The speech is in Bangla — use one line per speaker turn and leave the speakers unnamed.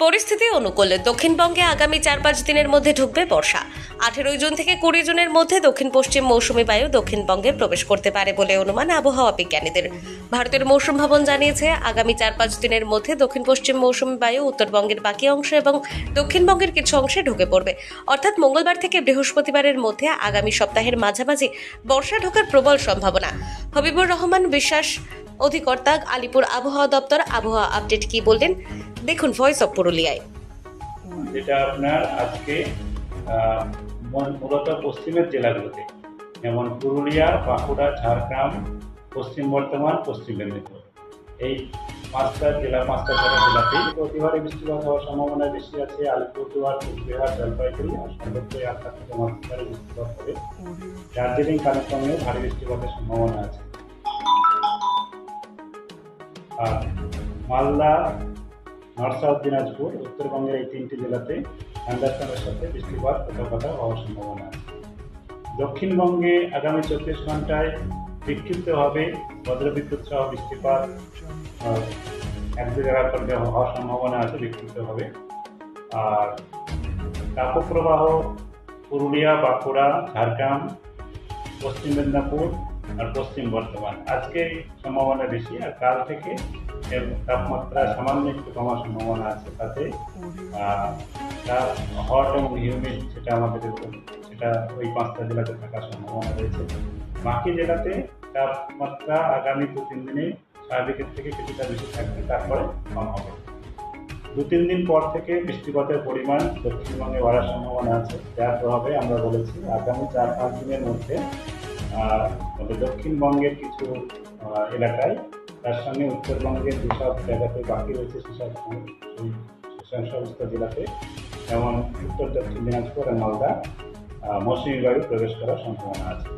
পরিস্থিতি অনুকূল দক্ষিণবঙ্গে আগামী 4-5 দিনের মধ্যে ঢুকবে বর্ষা। 18 জুন থেকে 20 জুনের মধ্যে দক্ষিণ পশ্চিম মৌসুমী বায়ু দক্ষিণবঙ্গে প্রবেশ করতে পারে বলে অনুমান আবহাওয়া বিজ্ঞানীদের। ভারতের মৌসুম ভবন জানিয়েছে, আগামী 4-5 দিনের মধ্যে দক্ষিণ পশ্চিম মৌসুমী বায়ু উত্তরবঙ্গের বাকি অংশ এবং দক্ষিণবঙ্গের কিছু অংশে ঢুকে পড়বে। অর্থাৎ মঙ্গলবার থেকে বৃহস্পতিবারের মধ্যে আগামী সপ্তাহের মাঝামাঝি বর্ষা ঢোকার প্রবল সম্ভাবনা। হবিবুর রহমান বিশ্বাস, অধিকর্তা, আলিপুর আবহাওয়া দপ্তর। আবহাওয়া আপডেট কি বললেন দেখুন ভয়েস অফ পুরুলিয়ায়।
যেটা আপনার আজকে মূলত পশ্চিমের জেলাগুলোতে, যেমন পুরুলিয়া, বাঁকুড়া, ঝাড়গ্রাম, পশ্চিম বর্ধমান, পশ্চিম মেদিনীপুর, এই পাঁচটা জেলাতেই প্রতিবারই বৃষ্টিপাত হওয়ার সম্ভাবনা বেশি আছে। আলিপুরদুয়ার, কোচবিহার, জলপাইগুড়ি আর সর্বত্রই 8টা থেকে মাত্রার বৃষ্টিপাত হবে। দার্জিলিং, কালিম্পংয়েও ভারী বৃষ্টিপাতের সম্ভাবনা আছে। আর মালদা, নর্থ সাউথ দিনাজপুর, উত্তরবঙ্গের এই 3টি জেলাতে থান্ডারস্টর্মের সাথে বৃষ্টিপাত কোথাও হওয়ার সম্ভাবনা আছে। দক্ষিণবঙ্গে আগামী 24 ঘন্টায় বিক্ষিপ্তভাবে বজ্রবিদ্যুৎ সহ বৃষ্টিপাত 1-2 জায়গায় হওয়ার সম্ভাবনা আছে বিক্ষিপ্তভাবে। আর তাপপ্রবাহ পুরুলিয়া, বাঁকুড়া, ঝাড়গ্রাম, পশ্চিম মেদিনীপুর আর পশ্চিম বর্ধমান আজকে সম্ভাবনা বেশি। আর কাল থেকে তাপমাত্রা সামান্য একটু কমার সম্ভাবনা আছে। তাতে হট এবং হিউমিড সেটা ওই 5টা জেলাতে থাকার সম্ভাবনা রয়েছে। বাকি জেলাতে তাপমাত্রা আগামী 2-3 দিনে স্বাভাবিকের থেকে কিছুটা বেশি থাকবে, তারপরে কম হবে। 2-3 দিন পর থেকে বৃষ্টিপাতের পরিমাণ দক্ষিণবঙ্গে বাড়ার সম্ভাবনা আছে, যার প্রভাবে আমরা বলেছি আগামী 4-5 দিনের মধ্যে দক্ষিণবঙ্গের কিছু এলাকায়, তার সঙ্গে উত্তরবঙ্গের যেসব জায়গাতে বাকি রয়েছে সেসব সমস্ত জেলাতে, যেমন উত্তর দক্ষিণ দিনাজপুর আর মালদা, মৌসুমী বায়ু প্রবেশ করার সম্ভাবনা আছে।